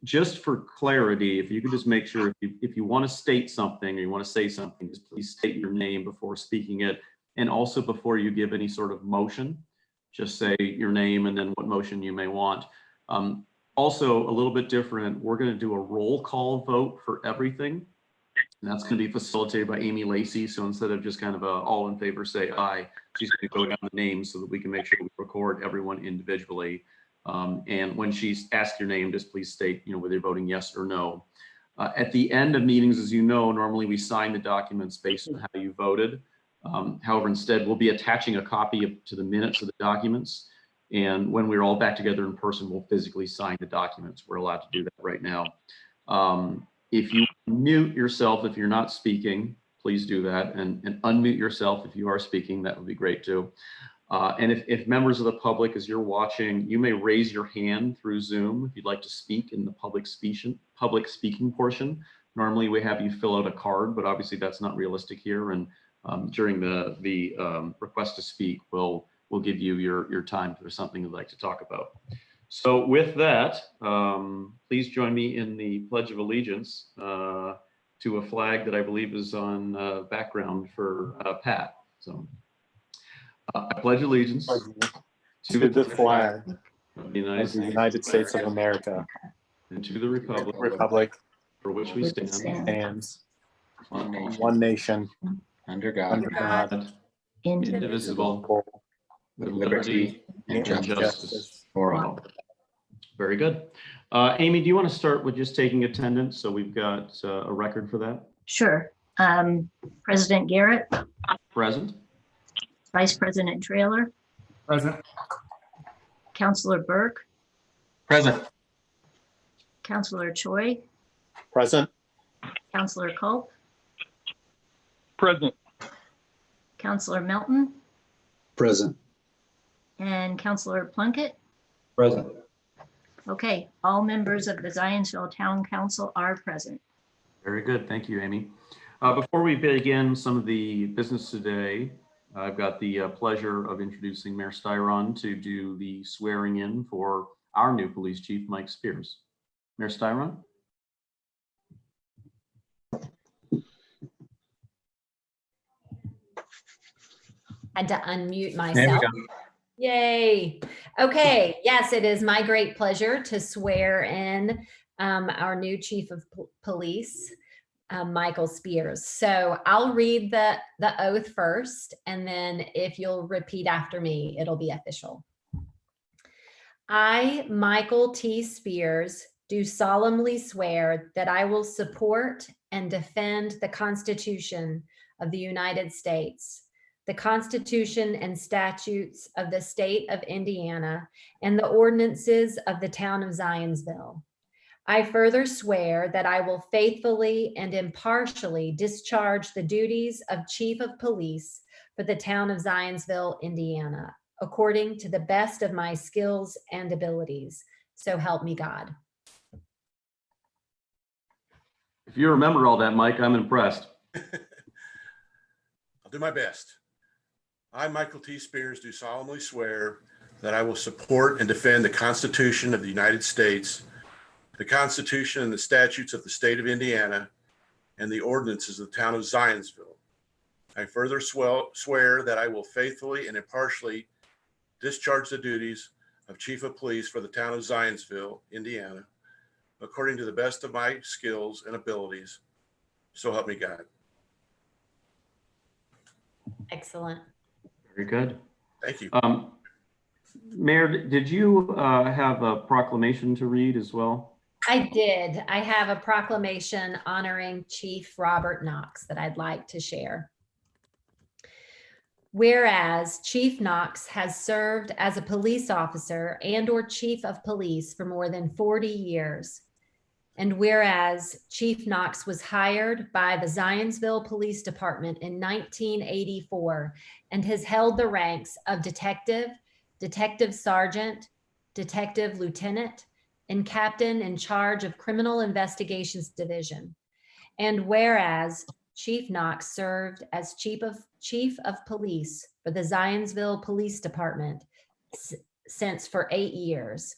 Just for clarity, if you could just make sure if you want to state something or you want to say something, just please state your name before speaking it. And also before you give any sort of motion, just say your name and then what motion you may want. Also, a little bit different, we're going to do a roll call vote for everything. And that's going to be facilitated by Amy Lacey. So instead of just kind of all in favor, say aye, she's going to go down the names so that we can make sure we record everyone individually. And when she's asked your name, just please state, whether you're voting yes or no. At the end of meetings, as you know, normally we sign the documents based on how you voted. However, instead, we'll be attaching a copy to the minutes of the documents. And when we're all back together in person, we'll physically sign the documents. We're allowed to do that right now. If you mute yourself, if you're not speaking, please do that. And unmute yourself if you are speaking, that would be great too. And if members of the public, as you're watching, you may raise your hand through Zoom if you'd like to speak in the public speaking portion. Normally we have you fill out a card, but obviously that's not realistic here. And during the request to speak, we'll give you your time if there's something you'd like to talk about. So with that, please join me in the Pledge of Allegiance to a flag that I believe is on background for Pat. So I pledge allegiance to the flag of the United States of America and to the republic for which we stands one nation under God, indivisible, with liberty and justice for all. Very good. Amy, do you want to start with just taking attendance so we've got a record for that? Sure. President Garrett. Present. Vice President Traylor. Present. Councilor Burke. Present. Councilor Choi. Present. Councilor Culp. Present. Councilor Melton. Present. And Councilor Plunkett. Present. Okay, all members of the Zionsville Town Council are present. Very good. Thank you, Amy. Before we begin some of the business today, I've got the pleasure of introducing Mayor Styron to do the swearing in for our new police chief, Mike Spears. Mayor Styron. Had to unmute myself. Yay. Okay. Yes, it is my great pleasure to swear in our new chief of police, Michael Spears. So I'll read the oath first, and then if you'll repeat after me, it'll be official. I, Michael T. Spears, do solemnly swear that I will support and defend the Constitution of the United States, the Constitution and statutes of the state of Indiana, and the ordinances of the town of Zionsville. I further swear that I will faithfully and impartially discharge the duties of Chief of Police for the town of Zionsville, Indiana, according to the best of my skills and abilities. So help me God. If you remember all that, Mike, I'm impressed. I'll do my best. I, Michael T. Spears, do solemnly swear that I will support and defend the Constitution of the United States, the Constitution and the statutes of the state of Indiana, and the ordinances of the town of Zionsville. I further swear that I will faithfully and impartially discharge the duties of Chief of Police for the town of Zionsville, Indiana, according to the best of my skills and abilities. So help me God. Excellent. Very good. Thank you. Mayor, did you have a proclamation to read as well? I did. I have a proclamation honoring Chief Robert Knox that I'd like to share. Whereas Chief Knox has served as a police officer and/or chief of police for more than 40 years, and whereas Chief Knox was hired by the Zionsville Police Department in 1984 and has held the ranks of detective, detective sergeant, detective lieutenant, and captain in charge of Criminal Investigations Division. And whereas Chief Knox served as chief of police for the Zionsville Police Department for 8 years.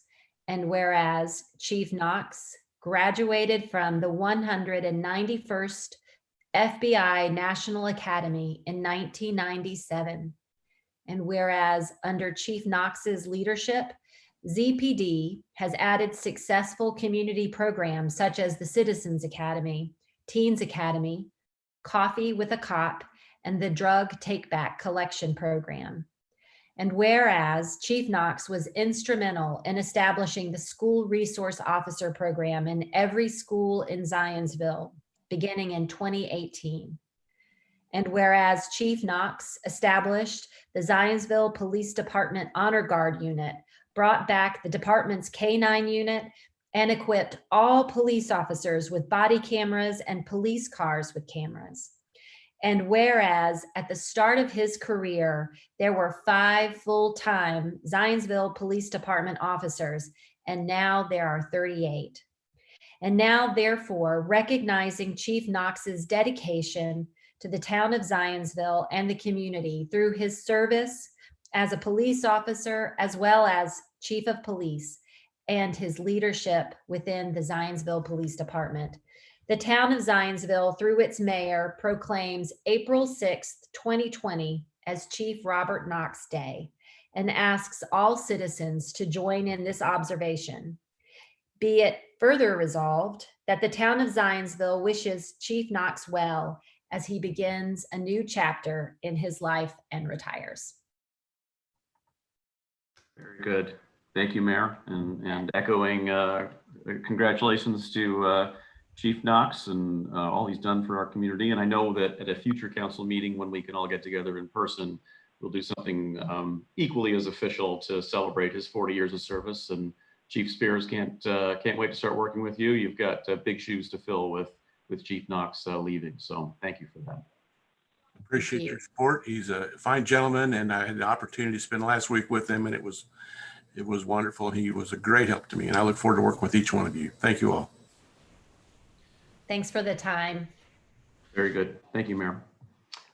And whereas Chief Knox graduated from the 191st FBI National Academy in 1997. And whereas under Chief Knox's leadership, ZPD has added successful community programs such as the Citizens Academy, Teens Academy, Coffee with a Cop, and the Drug Take Back Collection Program. And whereas Chief Knox was instrumental in establishing the School Resource Officer Program in every school in Zionsville, beginning in 2018. And whereas Chief Knox established the Zionsville Police Department Honor Guard Unit, brought back the department's K-9 unit, and equipped all police officers with body cameras and police cars with cameras. And whereas at the start of his career, there were 5 full-time Zionsville Police Department officers, and now there are 38. And now, therefore, recognizing Chief Knox's dedication to the town of Zionsville and the community through his service as a police officer, as well as Chief of Police, and his leadership within the Zionsville Police Department, the town of Zionsville, through its mayor, proclaims April 6th, 2020 as Chief Robert Knox Day and asks all citizens to join in this observation. Be it further resolved that the town of Zionsville wishes Chief Knox well as he begins a new chapter in his life and retires. Very good. Thank you, Mayor. And echoing congratulations to Chief Knox and all he's done for our community. And I know that at a future council meeting, when we can all get together in person, we'll do something equally as official to celebrate his 40 years of service. And Chief Spears, can't wait to start working with you. You've got big shoes to fill with Chief Knox leaving. So thank you for that. Appreciate your support. He's a fine gentleman, and I had the opportunity to spend last week with him, and it was wonderful. He was a great help to me, and I look forward to working with each one of you. Thank you all. Thanks for the time. Very good. Thank you, Mayor.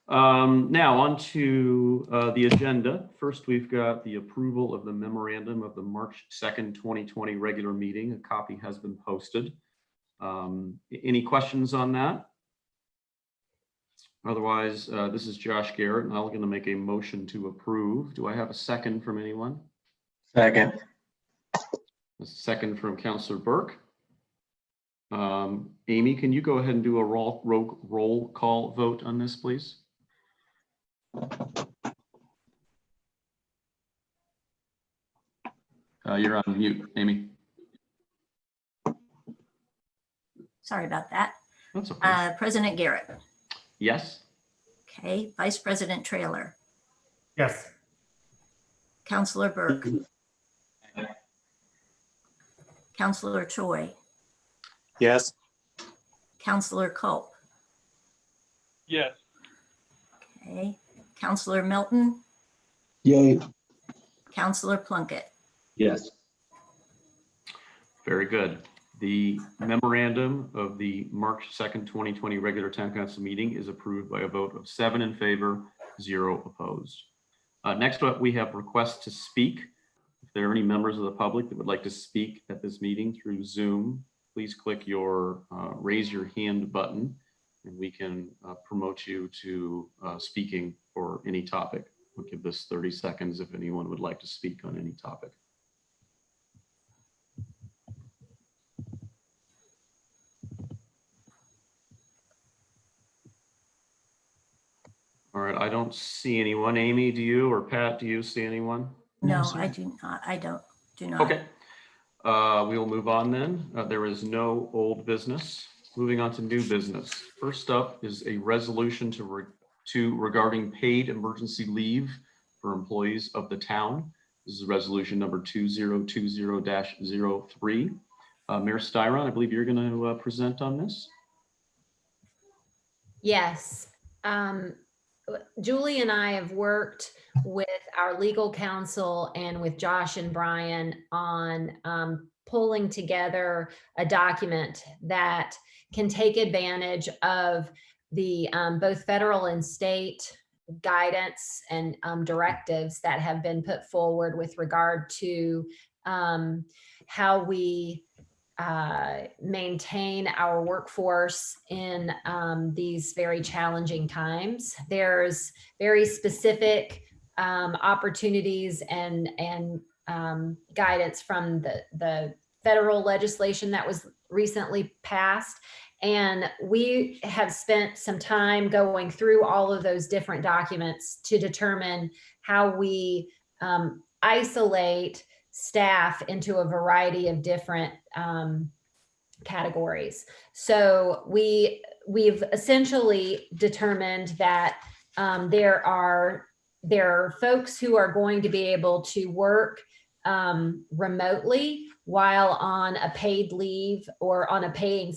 Now on to the agenda. First, we've got the approval of the memorandum of the March 2nd, 2020 regular meeting. A copy has been posted. Any questions on that? Otherwise, this is Josh Garrett, and I'm going to make a motion to approve. Do I have a second from anyone? Second. A second from Councilor Burke. Amy, can you go ahead and do a roll call vote on this, please? You're on mute, Amy. Sorry about that. That's okay. President Garrett. Yes. Okay. Vice President Trailer. Yes. Councilor Burke. Councilor Choi. Yes. Councilor Culp. Yes. Okay. Councilor Milton. Yay. Councilor Plunkett. Yes. Very good. The memorandum of the March 2nd, 2020 regular town council meeting is approved by a vote of 7 in favor, 0 opposed. Next up, we have requests to speak. If there are any members of the public that would like to speak at this meeting through Zoom, please click your raise your hand button, and we can promote you to speaking for any topic. We'll give this 30 seconds if anyone would like to speak on any topic. All right, I don't see anyone. Amy, do you, or Pat, do you see anyone? No, I do not. I do not. Okay, we will move on then. There is no old business. Moving on to new business. First up is a resolution regarding paid emergency leave for employees of the town. This is resolution number 2020-03. Mayor Styron, I believe you're going to present on this. Yes. Julie and I have worked with our legal counsel and with Josh and Brian on pulling together a document that can take advantage of the both federal and state guidance and directives that have been put forward with regard to how we maintain our workforce in these very challenging times. There's very specific opportunities and guidance from the federal legislation that was recently passed. And we have spent some time going through all of those different documents to determine how we isolate staff into a variety of different categories. So we've essentially determined that there are folks who are going to be able to work remotely while on a paid leave or on a paid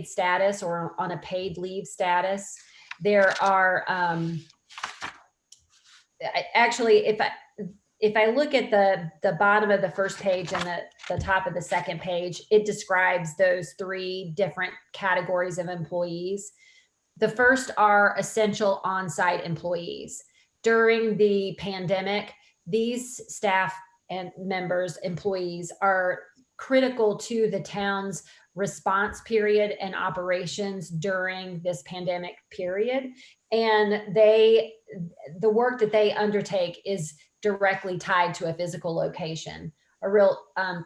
status or on a paid leave status. There are actually, if I look at the bottom of the first page and the top of the second page, it describes those three different categories of employees. The first are essential on-site employees. During the pandemic, these staff and members, employees, are critical to the town's response period and operations during this pandemic period. And the work that they undertake is directly tied to a physical location. A real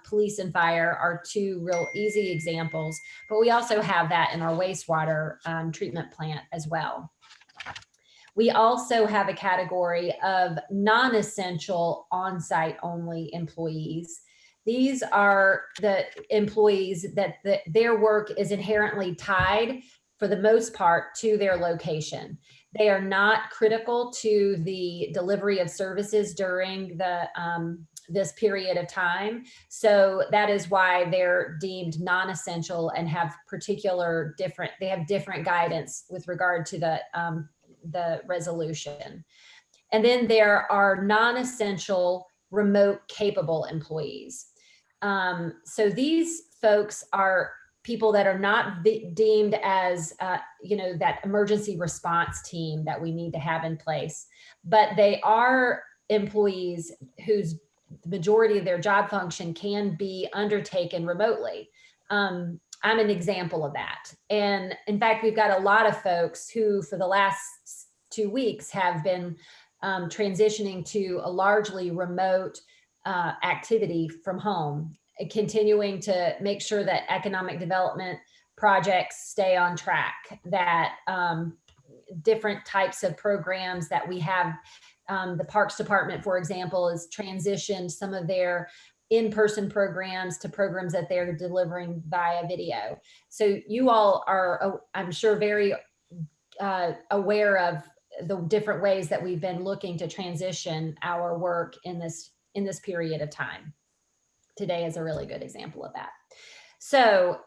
police and fire are two real easy examples, but we also have that in our wastewater treatment plant as well. We also have a category of non-essential on-site only employees. These are the employees that their work is inherently tied, for the most part, to their location. They are not critical to the delivery of services during this period of time. So that is why they're deemed non-essential and have they have different guidance with regard to the resolution. And then there are non-essential remote capable employees. So these folks are people that are not deemed as, that emergency response team that we need to have in place, but they are employees whose majority of their job function can be undertaken remotely. I'm an example of that. And in fact, we've got a lot of folks who for the last 2 weeks have been transitioning to a largely remote activity from home, continuing to make sure that economic development projects stay on track, that different types of programs that we have. The Parks Department, for example, has transitioned some of their in-person programs to programs that they're delivering via video. So you all are, I'm sure, very aware of the different ways that we've been looking to transition our work in this period of time. Today is a really good example of that. So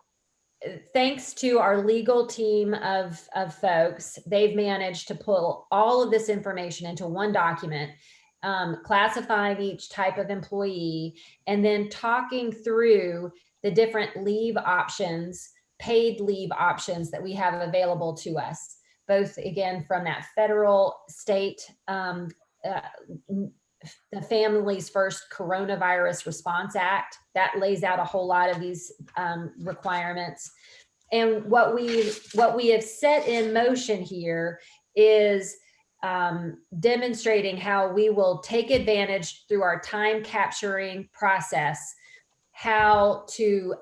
thanks to our legal team of folks, they've managed to pull all of this information into one document, classifying each type of employee, and then talking through the different leave options, paid leave options that we have available to us, both again from that federal, state, the Families First Coronavirus Response Act that lays out a whole lot of these requirements. And what we have set in motion here is demonstrating how we will take advantage through our time capturing process, how to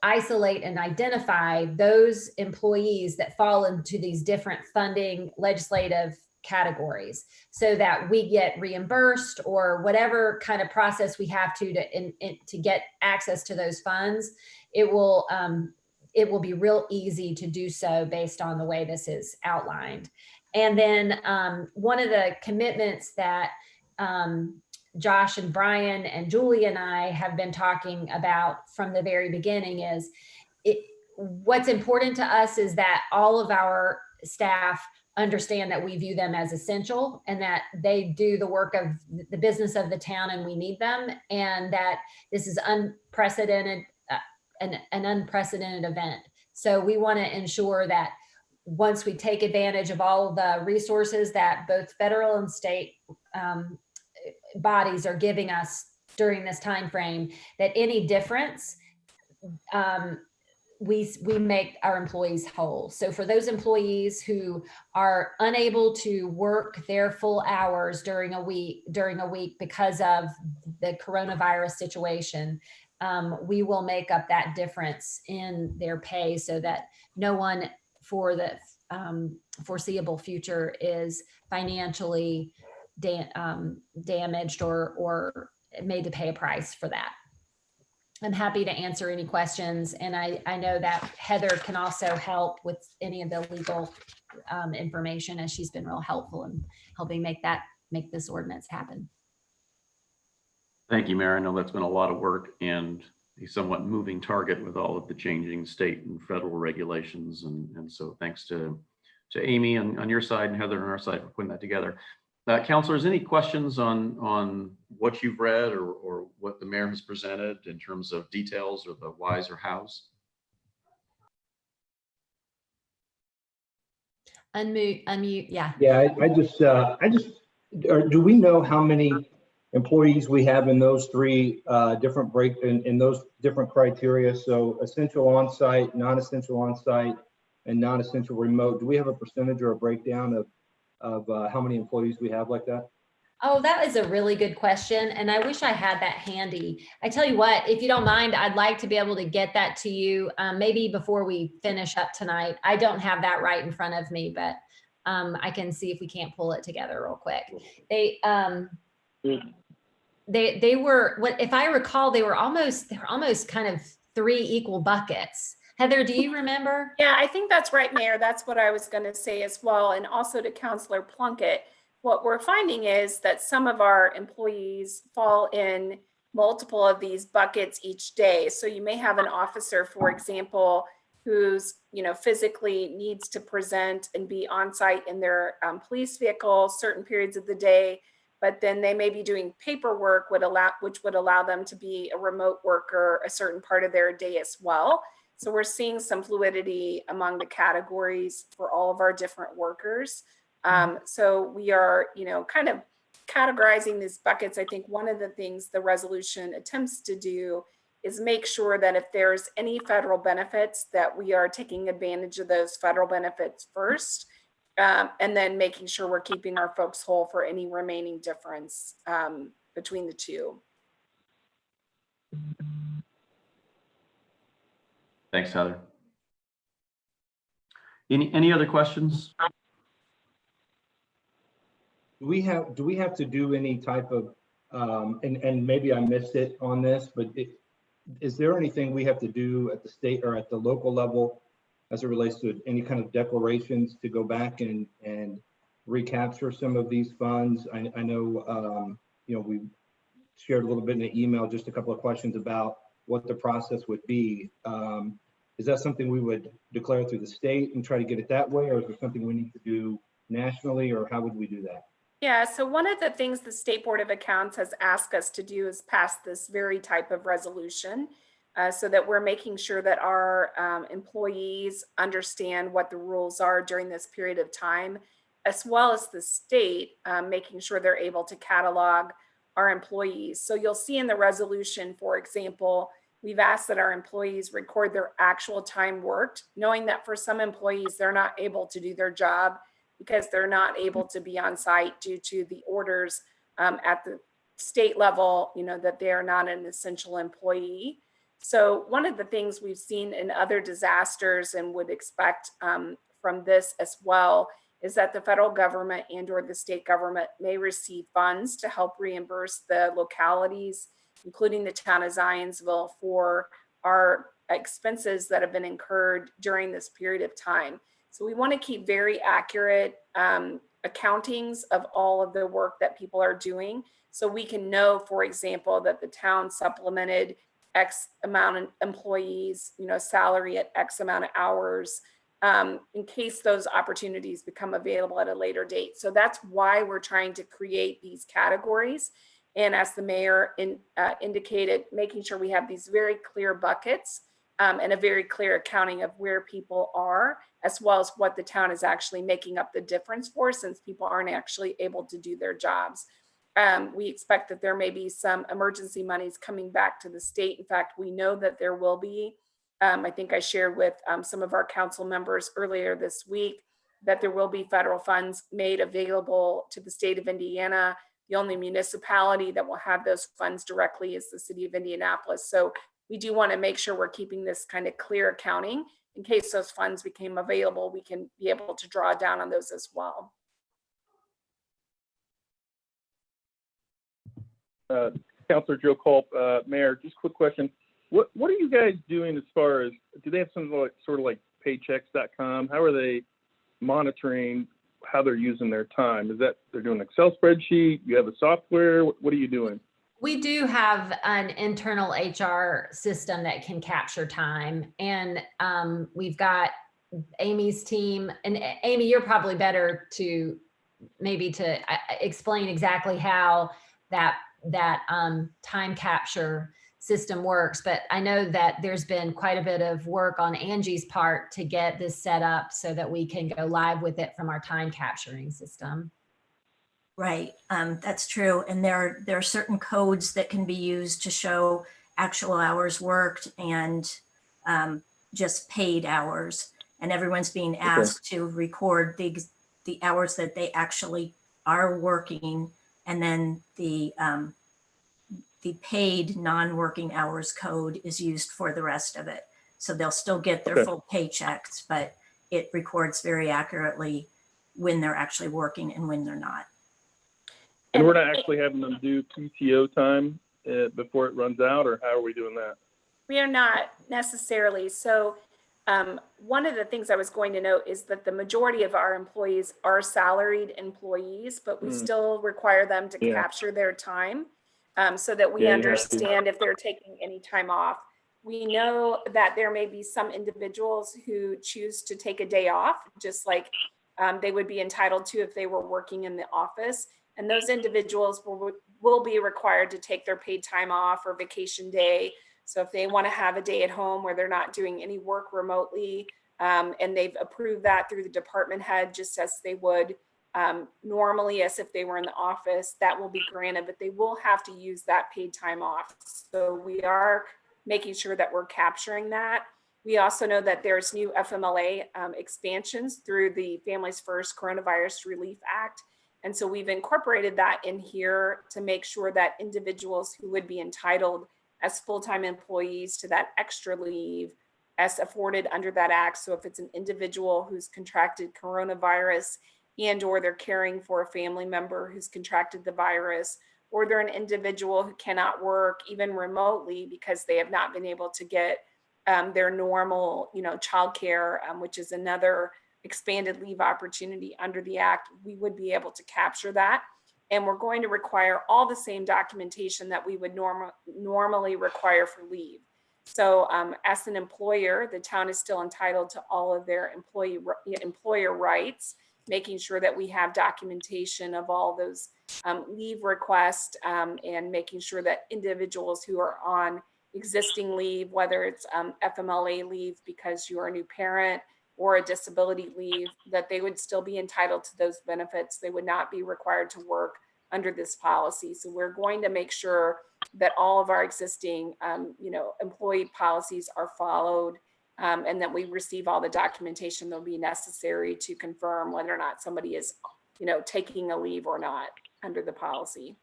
isolate and identify those employees that fall into these different funding legislative categories so that we get reimbursed or whatever kind of process we have to get access to those funds. It will be real easy to do so based on the way this is outlined. And then one of the commitments that Josh and Brian and Julie and I have been talking about from the very beginning is what's important to us is that all of our staff understand that we view them as essential and that they do the work of the business of the town and we need them, and that this is unprecedented, an unprecedented event. So we want to ensure that once we take advantage of all of the resources that both federal and state bodies are giving us during this time frame, that any difference, we make our employees whole. So for those employees who are unable to work their full hours during a week because of the coronavirus situation, we will make up that difference in their pay so that no one for the foreseeable future is financially damaged or made to pay a price for that. I'm happy to answer any questions. And I know that Heather can also help with any of the legal information, as she's been real helpful in helping make this ordinance happen. Thank you, Mayor. I know that's been a lot of work and a somewhat moving target with all of the changing state and federal regulations. And so thanks to Amy on your side and Heather on our side for putting that together. Councilors, any questions on what you've read or what the mayor has presented in terms of details or the whys or hows? Unmute. Yeah. Yeah, I just, or do we know how many employees we have in those three different in those different criteria? So essential on-site, non-essential on-site, and non-essential remote. Do we have a percentage or a breakdown of how many employees we have like that? Oh, that is a really good question. And I wish I had that handy. I tell you what, if you don't mind, I'd like to be able to get that to you maybe before we finish up tonight. I don't have that right in front of me, but I can see if we can't pull it together real quick. They were, what if I recall, they were almost kind of 3 equal buckets. Heather, do you remember? Yeah, I think that's right, Mayor. That's what I was going to say as well. And also to Councilor Plunkett, what we're finding is that some of our employees fall in multiple of these buckets each day. So you may have an officer, for example, who's, physically needs to present and be on site in their police vehicle certain periods of the day, but then they may be doing paperwork which would allow them to be a remote worker a certain part of their day as well. So we're seeing some fluidity among the categories for all of our different workers. So we are, kind of categorizing these buckets. I think one of the things the resolution attempts to do is make sure that if there's any federal benefits, that we are taking advantage of those federal benefits first, and then making sure we're keeping our folks whole for any remaining difference between the two. Thanks, Heather. Any other questions? Do we have to do any type of, and maybe I missed it on this, but is there anything we have to do at the state or at the local level as it relates to any kind of declarations to go back and recapture some of these funds? I know, we shared a little bit in the email, just a couple of questions about what the process would be. Is that something we would declare through the state and try to get it that way? Or is there something we need to do nationally, or how would we do that? Yeah, so one of the things the State Board of Accounts has asked us to do is pass this very type of resolution so that we're making sure that our employees understand what the rules are during this period of time, as well as the state making sure they're able to catalog our employees. So you'll see in the resolution, for example, we've asked that our employees record their actual time worked, knowing that for some employees, they're not able to do their job because they're not able to be on site due to the orders at the state level, that they are not an essential employee. So one of the things we've seen in other disasters and would expect from this as well is that the federal government and or the state government may receive funds to help reimburse the localities, including the town of Zionsville, for our expenses that have been incurred during this period of time. So we want to keep very accurate accountings of all of the work that people are doing. So we can know, for example, that the town supplemented X amount of employees, salary at X amount of hours, in case those opportunities become available at a later date. So that's why we're trying to create these categories. And as the mayor indicated, making sure we have these very clear buckets and a very clear accounting of where people are, as well as what the town is actually making up the difference for, since people aren't actually able to do their jobs. we expect that there may be some emergency monies coming back to the state. In fact, we know that there will be. I think I shared with some of our council members earlier this week that there will be federal funds made available to the state of Indiana. The only municipality that will have those funds directly is the city of Indianapolis. So we do want to make sure we're keeping this kind of clear accounting in case those funds became available. We can be able to draw down on those as well. Councilor Joe Culp, Mayor, just a quick question. What are you guys doing as far as, do they have something like sort of like paychecks.com? How are they monitoring how they're using their time? Is that they're doing an Excel spreadsheet? You have a software? What are you doing? We do have an internal HR system that can capture time. And we've got Amy's team. And Amy, you're probably better to maybe to explain exactly how that time capture system works. But I know that there's been quite a bit of work on Angie's part to get this set up so that we can go live with it from our time capturing system. Right, that's true. And there are certain codes that can be used to show actual hours worked and just paid hours. And everyone's being asked to record the hours that they actually are working, and then the paid non-working hours code is used for the rest of it. So they'll still get their full paychecks, but it records very accurately when they're actually working and when they're not. And we're not actually having them do PTO time before it runs out, or how are we doing that? We are not necessarily. So one of the things I was going to note is that the majority of our employees are salaried employees, but we still require them to capture their time so that we understand if they're taking any time off. We know that there may be some individuals who choose to take a day off, just like they would be entitled to if they were working in the office. And those individuals will be required to take their paid time off or vacation day. So if they want to have a day at home where they're not doing any work remotely, and they've approved that through the department head, just as they would normally as if they were in the office, that will be granted, but they will have to use that paid time off. So we are making sure that we're capturing that. We also know that there's new FMLA expansions through the Families First Coronavirus Relief Act. And so we've incorporated that in here to make sure that individuals who would be entitled as full-time employees to that extra leave as afforded under that act. So if it's an individual who's contracted coronavirus and or they're caring for a family member who's contracted the virus, or they're an individual who cannot work even remotely because they have not been able to get their normal, childcare, which is another expanded leave opportunity under the act, we would be able to capture that. And we're going to require all the same documentation that we would normally require for leave. So as an employer, the town is still entitled to all of their employer rights, making sure that we have documentation of all those leave requests and making sure that individuals who are on existing leave, whether it's FMLA leave because you are a new parent or a disability leave, that they would still be entitled to those benefits. They would not be required to work under this policy. So we're going to make sure that all of our existing, employee policies are followed and that we receive all the documentation that will be necessary to confirm whether or not somebody is, taking a leave or not under the policy.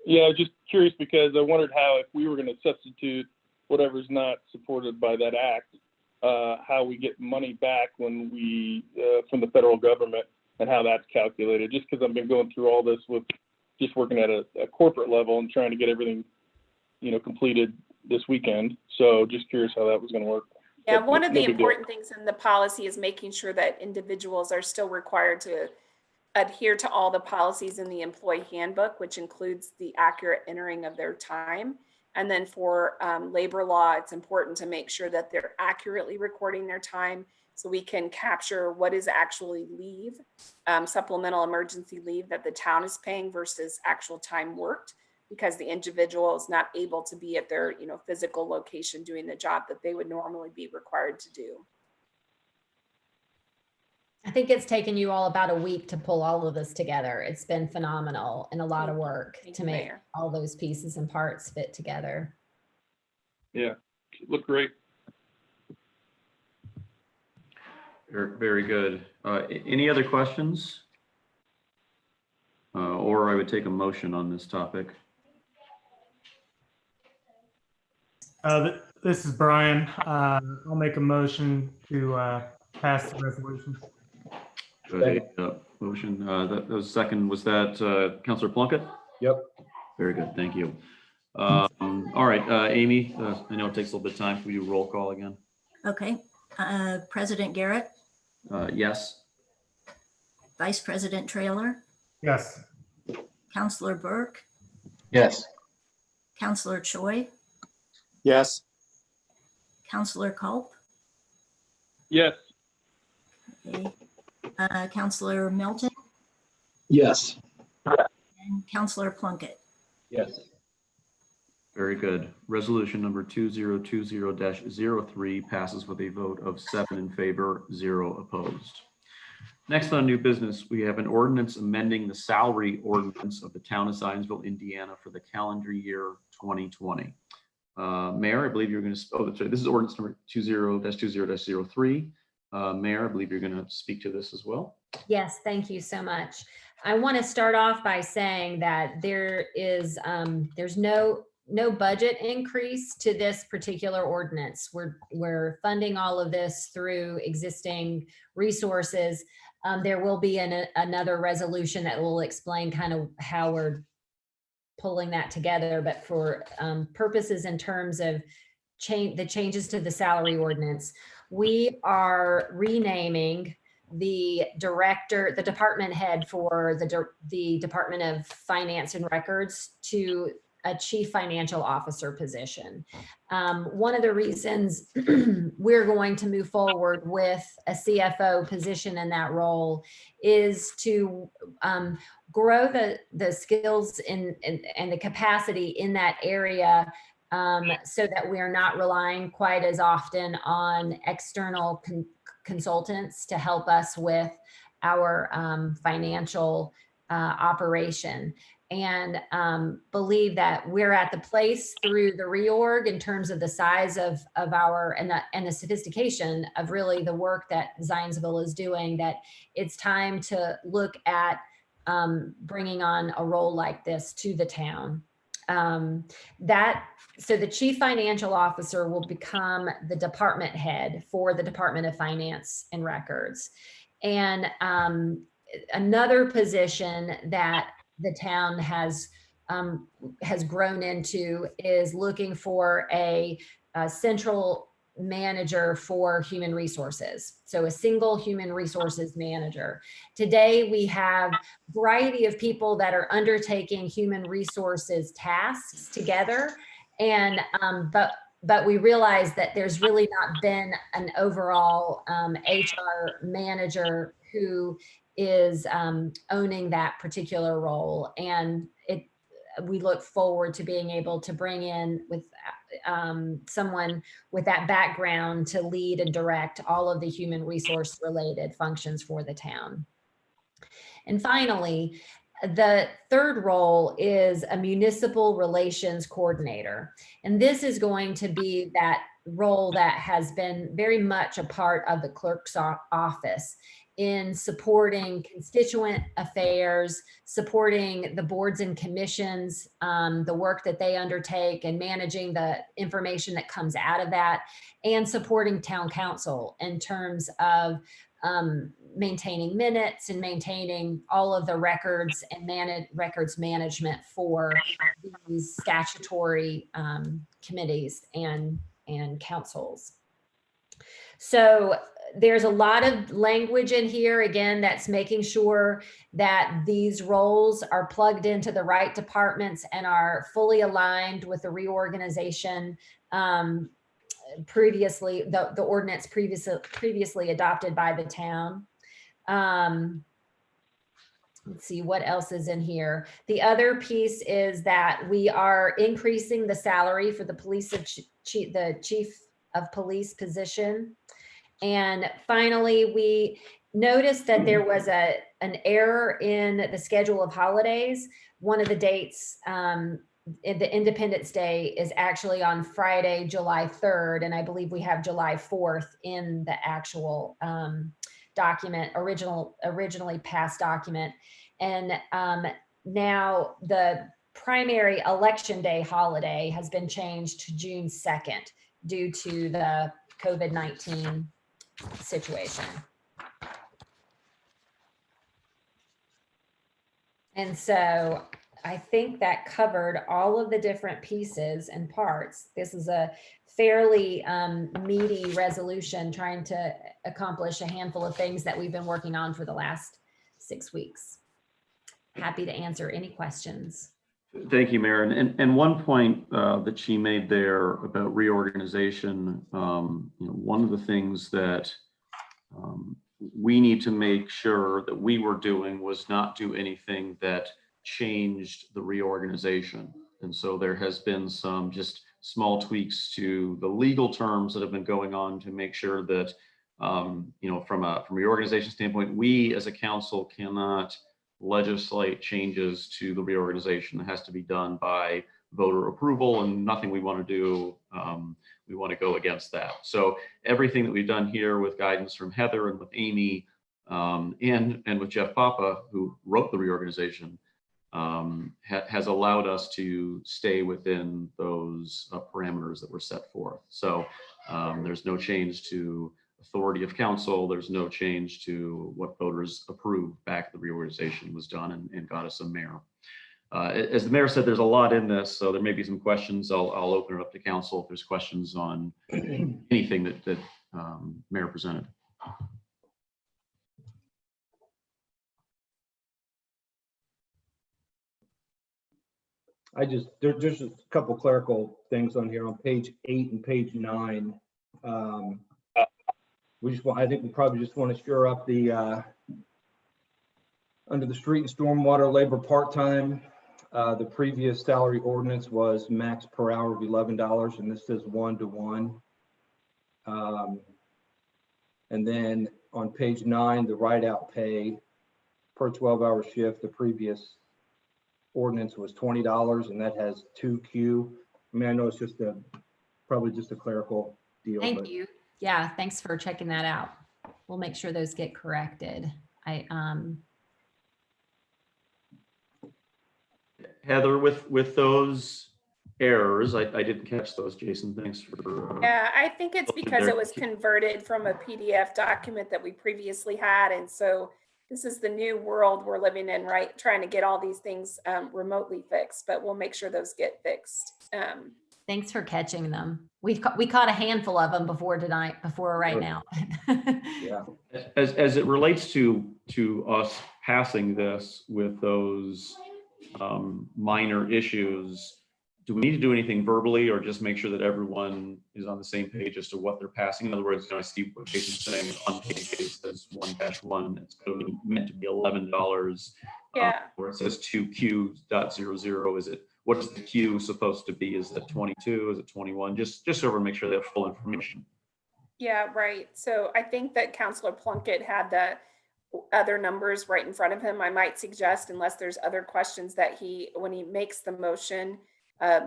Yeah, just curious because I wondered how, if we were going to substitute whatever's not supported by that act, how we get money back when we from the federal government and how that's calculated. Just because I've been going through all this with just working at a corporate level and trying to get everything, completed this weekend. So just curious how that was going to work. Yeah, one of the important things in the policy is making sure that individuals are still required to adhere to all the policies in the employee handbook, which includes the accurate entering of their time. And then for labor law, it's important to make sure that they're accurately recording their time so we can capture what is actually leave, supplemental emergency leave that the town is paying versus actual time worked, because the individual is not able to be at their physical location doing the job that they would normally be required to do. I think it's taken you all about a week to pull all of this together. It's been phenomenal and a lot of work Thank to you, make Mayor. all those pieces and parts fit together. Yeah, look great. Very good. Any other questions? Or I would take a motion on this topic. This is Brian. I'll make a motion to pass the resolution. Good. Motion. That was second. Was that Councilor Plunkett? Yep. Very good. Thank you. All right, Amy, I know it takes a little bit of time. Can we do roll call again? Okay. President Garrett, Yes. Vice President Trailer, Yes. Counselor Burke, Yes. Counselor Choi, Yes. Counselor Culp, Yes. okay. Counselor Milton, Yes. and Counselor Plunkett. Yes. Very good. Resolution number 2020-03 passes with a vote of 7 in favor, 0 opposed. Next on new business, we have an ordinance amending the salary ordinance of the town of Zionsville, Indiana for the calendar year 2020. Mayor, I believe you're going to, oh, that's right. This is ordinance number 20-20-03. Mayor, I believe you're going to speak to this as well. Yes, thank you so much. I want to start off by saying that there is there's no budget increase to this particular ordinance. We're funding all of this through existing resources. There will be another resolution that will explain kind of how we're pulling that together, but for purposes in terms of the changes to the salary ordinance, we are renaming the department head for the Department of Finance and Records to a chief financial officer position. One of the reasons we're going to move forward with a CFO position in that role is to grow the skills and the capacity in that area, so that we are not relying quite as often on external consultants to help us with our financial operation. And believe that we're at the place through the reorg in terms of the size of our and the sophistication of really the work that Zionsville is doing, that it's time to look at bringing on a role like this to the town. So the chief financial officer will become the department head for the Department of Finance and Records. And another position that the town has grown into is looking for a central manager for human resources. So a single human resources manager. Today, we have a variety of people that are undertaking human resources tasks together. And, but we realize that there's really not been an overall HR manager who is owning that particular role. And we look forward to being able to bring in with someone with that background to lead and direct all of the human resource related functions for the town. And finally, the third role is a municipal relations coordinator. And this is going to be that role that has been very much a part of the clerk's office in supporting constituent affairs, supporting the boards and commissions, the work that they undertake and managing the information that comes out of that, and supporting town council in terms of maintaining minutes and maintaining all of the records and records management for these statutory committees and councils. So there's a lot of language in here, again, that's making sure that these roles are plugged into the right departments and are fully aligned with the reorganization previously, the ordinance previously adopted by the town. Let's see what else is in here. The other piece is that we are increasing the salary for the the chief of police position. And finally, noticed that there was an error in the schedule of holidays. One of the dates, the Independence Day is actually on Friday, July 3rd, and I believe we have July 4th in the actual document, originally passed document. And now the primary Election Day holiday has been changed to June 2nd due to the COVID-19 situation. And so I think that covered all of the different pieces and parts. This is a fairly meaty resolution trying to accomplish a handful of things that we've been working on for the last 6 weeks. Happy to answer any questions. Thank you, Mayor. And one point that she made there about reorganization, one of the things that we need to make sure that we were doing was not do anything that changed the reorganization. And so there has been some just small tweaks to the legal terms that have been going on to make sure that, from a reorganization standpoint, we as a council cannot legislate changes to the reorganization. It has to be done by voter approval, and nothing we want to do, we want to go against that. So everything that we've done here with guidance from Heather and with Amy and with Jeff Papa, who wrote the reorganization, has allowed us to stay within those parameters that were set forth. So there's no change to authority of council. There's no change to what voters approved back the reorganization was done and got us a mayor. As the mayor said, there's a lot in this, so there may be some questions. I'll open it up to council if there's questions on anything that Mayor presented. There's just a couple clerical things on here on page 8 and page 9. I think we probably just want to shore up the under the street and stormwater labor part-time. The previous salary ordinance was max per hour of $11, and this says 1-to-1. And then on page 9, the write-out pay per 12-hour shift, the previous ordinance was $20, and that has 2Q. I mean, I know it's just probably just a clerical deal. Thank you. Yeah, thanks for checking that out. We'll make sure those get corrected. Heather, with those errors, I didn't catch those, Jason. Thanks for. Yeah, I think it's because it was converted from a PDF document that we previously had. And so this is the new world we're living in, right? Trying to get all these things remotely fixed, but we'll make sure those get fixed. Thanks for catching them. We caught a handful of them before right now. Yeah. As it relates to us passing this with those minor issues, do we need to do anything verbally or just make sure that everyone is on the same page as to what they're passing? In other words, I see what Jason's saying on page 8 says 1-1, it's meant to be $11. Yeah. Where it says 2Q.00, what is the Q supposed to be? Is that 22? Is it 21? Just so we make sure they have full information. Yeah, right. So I think that Councilor Plunkett had the other numbers right in front of him. I might suggest, unless there's other questions, that when he makes the motion,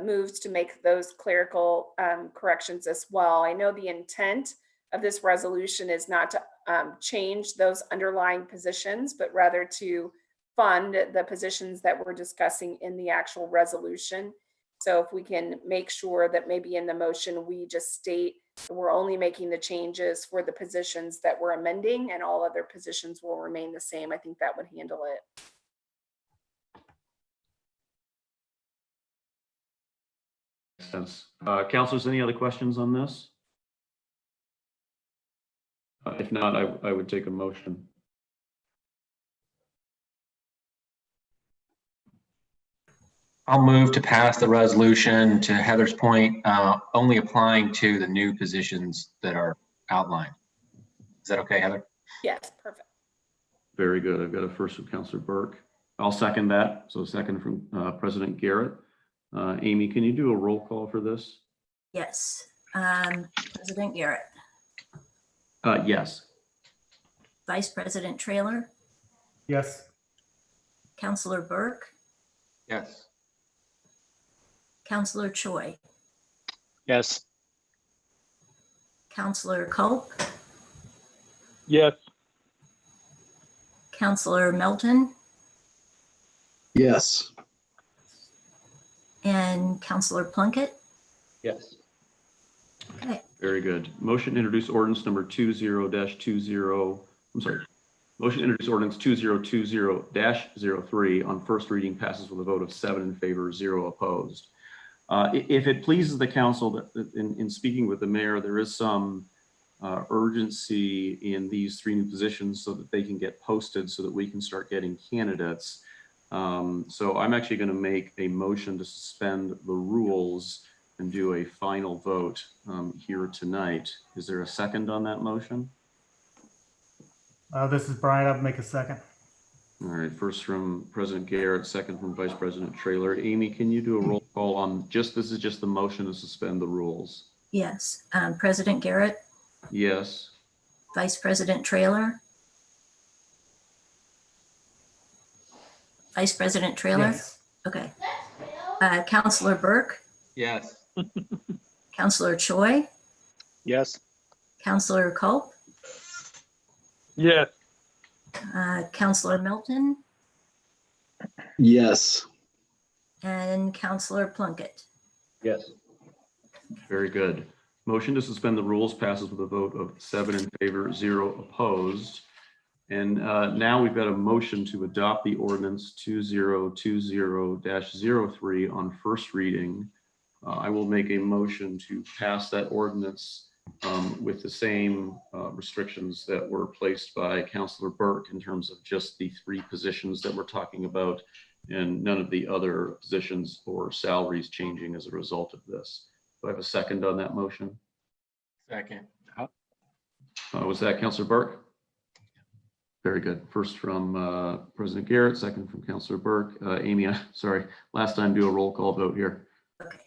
moves to make those clerical corrections as well. I know the intent of this resolution is not to change those underlying positions, but rather to fund the positions that we're discussing in the actual resolution. So if we can make sure that maybe in the motion, we just state that we're only making the changes for the positions that we're amending and all other positions will remain the same, I think that would handle it. Makes sense. Councilors, any other questions on this? If not, I would take a motion. I'll move to pass the resolution, to Heather's point, only applying to the new positions that are outlined. Is that okay, Heather? Yes, perfect. Very good. I've got a first from Councilor Burke. I'll second that. So second from President Garrett. Amy, can you do a roll call for this? Yes. President Garrett, Yes. Vice President Trailer, Yes. Counselor Burke, Yes. Counselor Choi, Yes. Counselor Culp, Yes. Counselor Melton, Yes. and Counselor Plunkett. Yes. Okay, Very good. Motion to introduce ordinance number 20-20, I'm sorry. Motion to introduce ordinance 2020-03 on first reading passes with a vote of 7 in favor, 0 opposed. If it pleases the council that in speaking with the mayor, there is some urgency in these 3 new positions so that they can get posted so that we can start getting candidates. So I'm actually going to make a motion to suspend the rules and do a final vote here tonight. Is there a second on that motion? This is Brian. I'll make a second. All right, first from President Garrett, second from Vice President Trailer. Amy, can you do a roll call on this is just the motion to suspend the rules? yes. President Garrett, Yes. Vice President Trailer, Vice President Trailer. Yes. Okay. Counselor Burke, Yes. Counselor Choi, Yes. Counselor Culp, Yes. Counselor Melton, Yes. and Counselor Plunkett. Yes. Very good. Motion to suspend the rules passes with a vote of 7 in favor, 0 opposed. And now we've got a motion to adopt the ordinance 2020-03 on first reading. I will make a motion to pass that ordinance with the same restrictions that were placed by Councilor Burke in terms of just the 3 positions that we're talking about and none of the other positions or salaries changing as a result of this. Do I have a second on that motion? Second. Was that Councilor Burke? Very good. First from President Garrett, second from Councilor Burke. Amy, sorry, last time do a roll call vote here. Okay.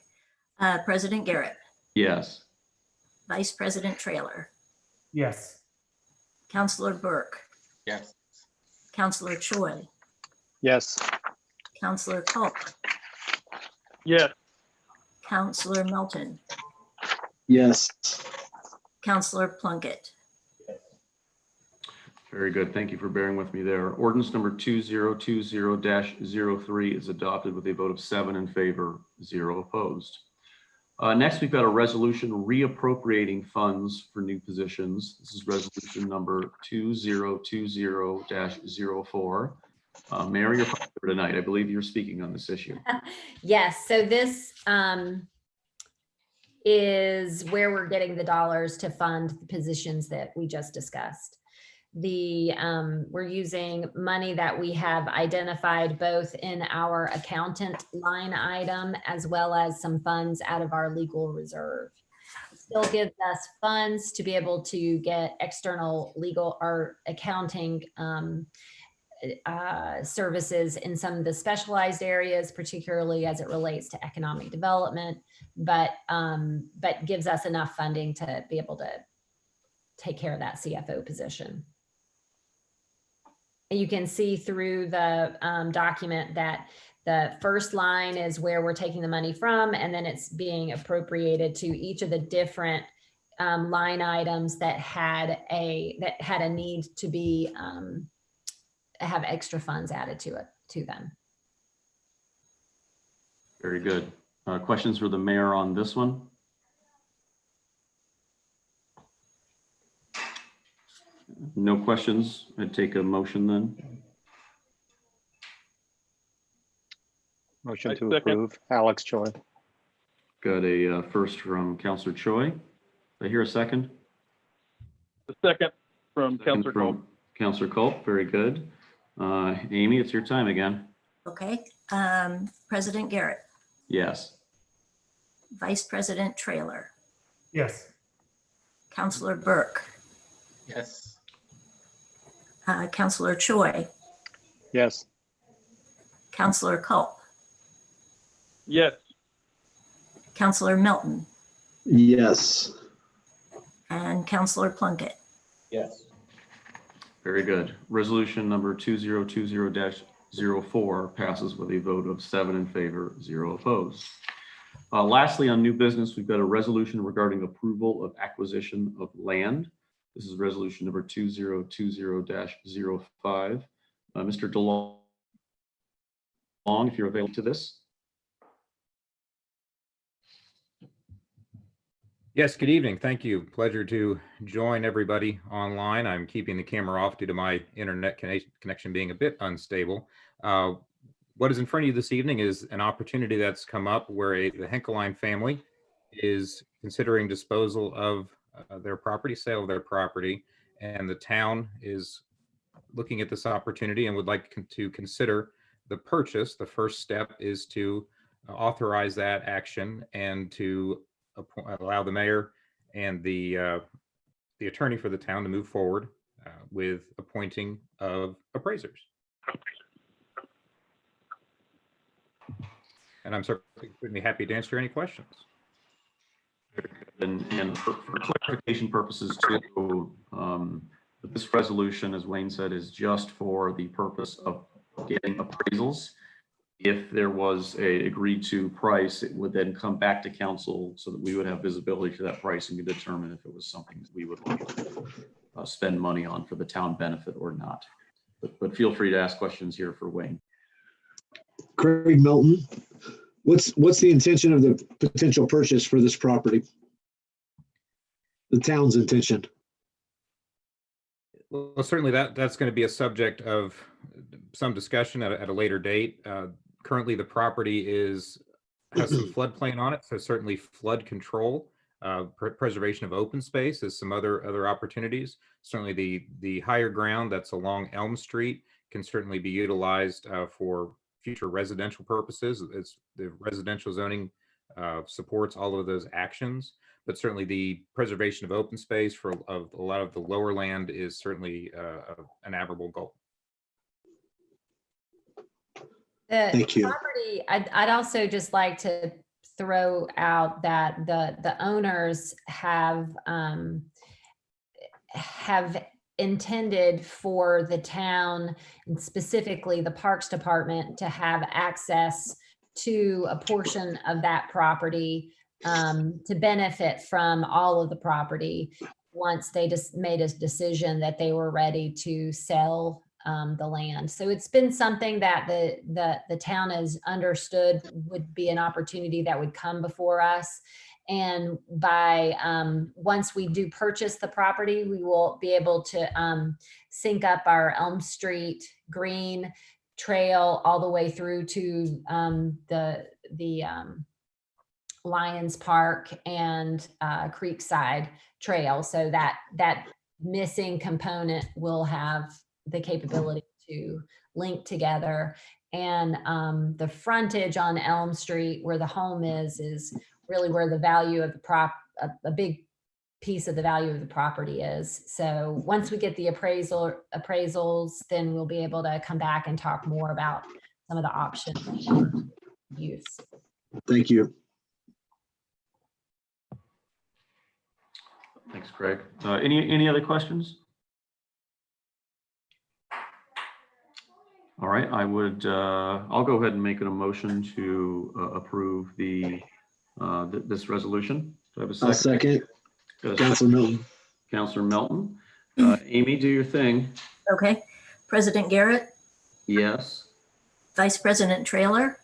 President Garrett, Yes. Vice President Trailer, Yes. Counselor Burke, Yes. Counselor Choi, Yes. Counselor Culp, Yes. Counselor Melton, Yes. Counselor Plunkett. Very good. Thank you for bearing with me there. Ordinance number 2020-03 is adopted with a vote of 7 in favor, 0 opposed. Next, we've got a resolution reappropriating funds for new positions. This is resolution number 2020-04. Mayor, you're here tonight. I believe you're speaking on this issue. Yes, so this is where we're getting the dollars to fund the positions that we just discussed. We're using money that we have identified both in our accountant line item as well as some funds out of our legal reserve. It still gives us funds to be able to get external legal or accounting services in some of the specialized areas, particularly as it relates to economic development, but gives us enough funding to be able to take care of that CFO position. You can see through the document that the first line is where we're taking the money from, and then it's being appropriated to each of the different line items that had a need to be have extra funds added to them. Very good. Questions for the mayor on this one? No questions. I'd take a motion then. Motion to Second. approve. Alex Choi. Got a first from Councilor Choi. Did I hear a second? The second from Second Councilor from Culp. Councilor Culp. Very good. Amy, it's your time again. Okay. President Garrett, Yes. Vice President Trailer, Yes. Counselor Burke, Yes. Counselor Choi, Yes. Counselor Culp, Yes. Counselor Melton, Yes. and Counselor Plunkett. Yes. Very good. Resolution number 2020-04 passes with a vote of 7 in favor, 0 opposed. Lastly, on new business, we've got a resolution regarding approval of acquisition of land. This is resolution number 2020-05. Mr. DeLong, if you're available to this. Yes, good evening. Thank you. Pleasure to join everybody online. I'm keeping the camera off due to my internet connection being a bit unstable. What is in front of you this evening is an opportunity that's come up where the Henkeline family is considering disposal of their property, sale of their property, and the town is looking at this opportunity and would like to consider the purchase. The first step is to authorize that action and to allow the mayor and the attorney for the town to move forward with appointing of appraisers. And I'm certainly happy to answer any questions. And for clarification purposes too, this resolution, as Wayne said, is just for the purpose of getting appraisals. If there was a agreed to price, it would then come back to council so that we would have visibility to that price and could determine if it was something that we would like to spend money on for the town benefit or not. But feel free to ask questions here for Wayne. Craig Milton, what's the intention of the potential purchase for this property? The town's intention. Well, certainly that's going to be a subject of some discussion at a later date. Currently, the property has some floodplain on it, so certainly flood control, preservation of open space is some other opportunities. Certainly, the higher ground that's along Elm Street can certainly be utilized for future residential purposes. It's the residential zoning supports all of those actions, but certainly the preservation of open space for a lot of the lower land is certainly an admirable goal. Thank you. Property, I'd also just like to throw out that the owners have intended for the town and specifically the Parks Department to have access to a portion of that property to benefit from all of the property once they just made a decision that they were ready to sell the land. So it's been something that the town has understood would be an opportunity that would come before us. And by once we do purchase the property, we will be able to sync up our Elm Street Green Trail all the way through to the Lions Park and Creekside Trail. So that missing component will have the capability to link together. And the frontage on Elm Street where the home is really where the value of the a big piece of the value of the property is. So once we get the appraisals, then we'll be able to come back and talk more about some of the options for use. Thank you. Thanks, Craig. Any other questions? All right, I'll go ahead and make a motion to approve this resolution. Do I have a second? I'll second. Councilor Milton. Councilor Melton. Amy, do your thing. Okay. President Garrett, Yes. Vice President Trailer,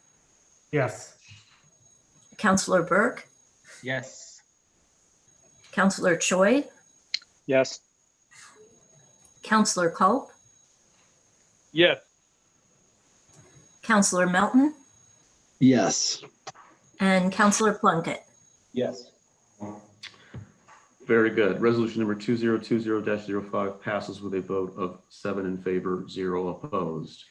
Yes. Councilor Burke, Yes. Councilor Choi, Yes. Councilor Culp, Yes. Councilor Melton, Yes. and Councilor Plunkett. Yes. Very good. Resolution number 2020-05 passes with a vote of 7 in favor, 0 opposed.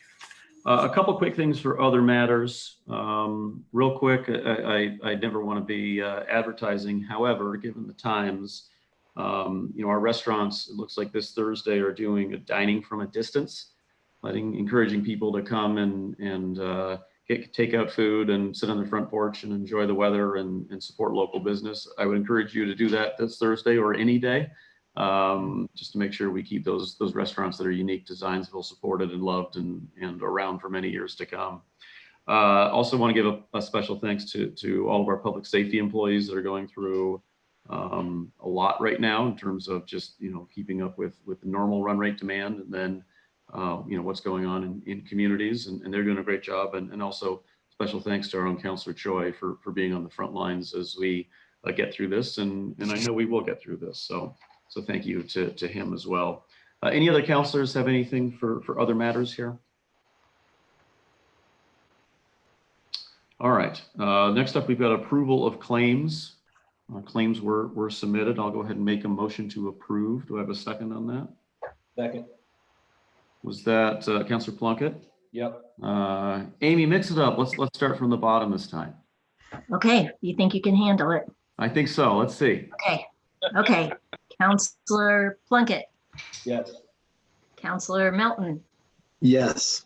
A couple quick things for other matters. Real quick, I never want to be advertising. However, given the times, our restaurants, it looks like this Thursday, are doing a dining from a distance, encouraging people to come and get takeout food and sit on the front porch and enjoy the weather and support local business. I would encourage you to do that this Thursday or any day. just to make sure we keep those restaurants that are unique to Zionsville supported and loved and around for many years to come. Also want to give a special thanks to all of our public safety employees that are going through a lot right now in terms of just, keeping up with the normal run rate demand, and then, what's going on in communities, and they're doing a great job. And also special thanks to our own Councilor Choi for being on the front lines as we get through this. And I know we will get through this. So thank you to him as well. Any other councilors have anything for other matters here? All right, next up, we've got approval of claims. Claims were submitted. I'll go ahead and make a motion to approve. Do I have a second on that? Second. Was that Councilor Plunkett? Yep. Amy, mix it up. Let's start from the bottom this time. Okay, you think you can handle it? I think so. Let's see. Okay. Counselor Plunkett, Yes. Counselor Melton, Yes.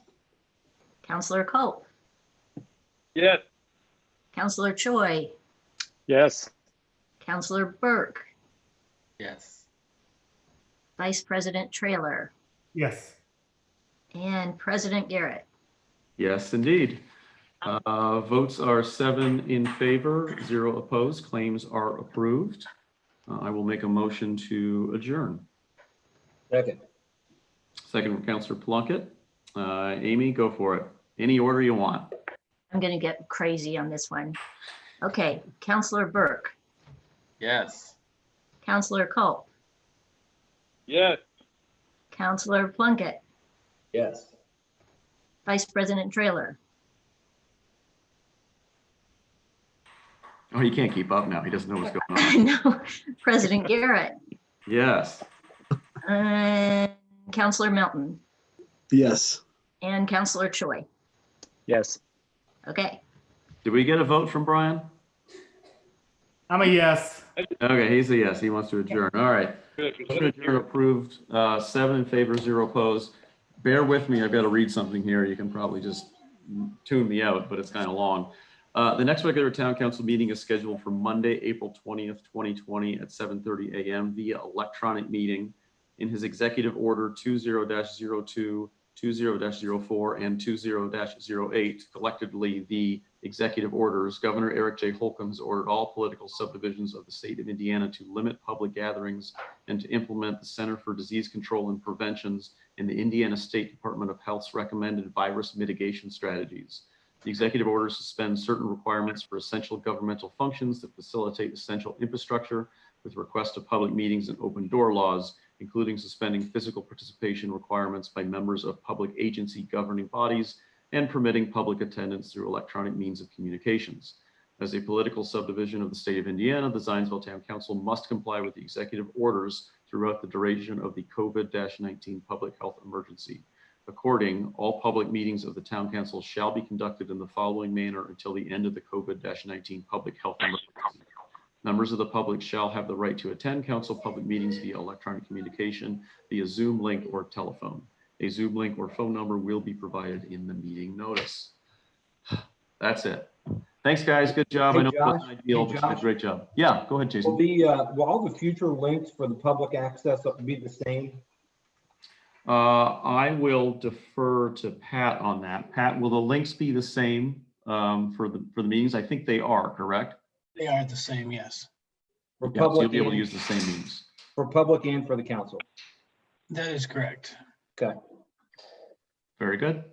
Counselor Culp, Yes. Counselor Choi, Yes. Counselor Burke, Yes. Vice President Trailer, Yes. and President Garrett. Yes, indeed. Votes are 7 in favor, 0 opposed. Claims are approved. I will make a motion to adjourn. Second. Second from Councilor Plunkett. Amy, go for it. Any order you want. I'm going to get crazy on this one. Okay, Counselor Burke, Yes. Counselor Culp, Yes. Counselor Plunkett, Yes. Vice President Trailer, Oh, he can't keep up now. He doesn't know what's going on. no, President Garrett, Yes. and Counselor Melton, Yes. and Counselor Choi. Yes. Okay, Did we get a vote from Brian? I'm a yes. Okay, he's a yes. He wants to adjourn. All right. Motion to adjourn approved. 7 in favor, 0 opposed. Bear with me. I've got to read something here. You can probably just tune me out, but it's kind of long. The next regular town council meeting is scheduled for Monday, April 20th, 2020 at 7:30 a.m. via electronic meeting. In his executive order 20-02, 20-04, and 20-08, collectively the executive orders, Governor Eric J. Holcomb has ordered all political subdivisions of the state of Indiana to limit public gatherings and to implement the Center for Disease Control and Prevention's and the Indiana State Department of Health's recommended virus mitigation strategies. The executive order suspends certain requirements for essential governmental functions that facilitate essential infrastructure with request to public meetings and open door laws, including suspending physical participation requirements by members of public agency governing bodies and permitting public attendance through electronic means of communications. As a political subdivision of the state of Indiana, the Zionsville Town Council must comply with the executive orders throughout the duration of the COVID-19 public health emergency. According, all public meetings of the Town Council shall be conducted in the following manner until the end of the COVID-19 public health emergency. Members of the public shall have the right to attend council public meetings via electronic communication, via Zoom link or telephone. A Zoom link or phone number will be provided in the meeting notice. That's it. Thanks, guys. Good job. Hey, I know it wasn't Josh. ideal, Hey, but you did a Josh. great job. Yeah, go ahead, Jason. Will all the future links for the public access be the same? I will defer to Pat on that. Pat, will the links be the same for the meetings? I think they are, correct? They are the same, yes. For Yeah, so public you'll be able to and- use the same means. For public and for the council. That is correct. Okay. Very good.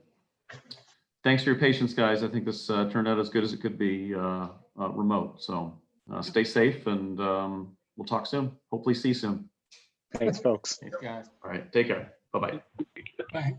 Thanks for your patience, guys. I think this turned out as good as it could be remote. So stay safe, and we'll talk soon. Hopefully see you soon. Thanks, folks. Thanks, guys. All right, take care. Bye-bye. Bye.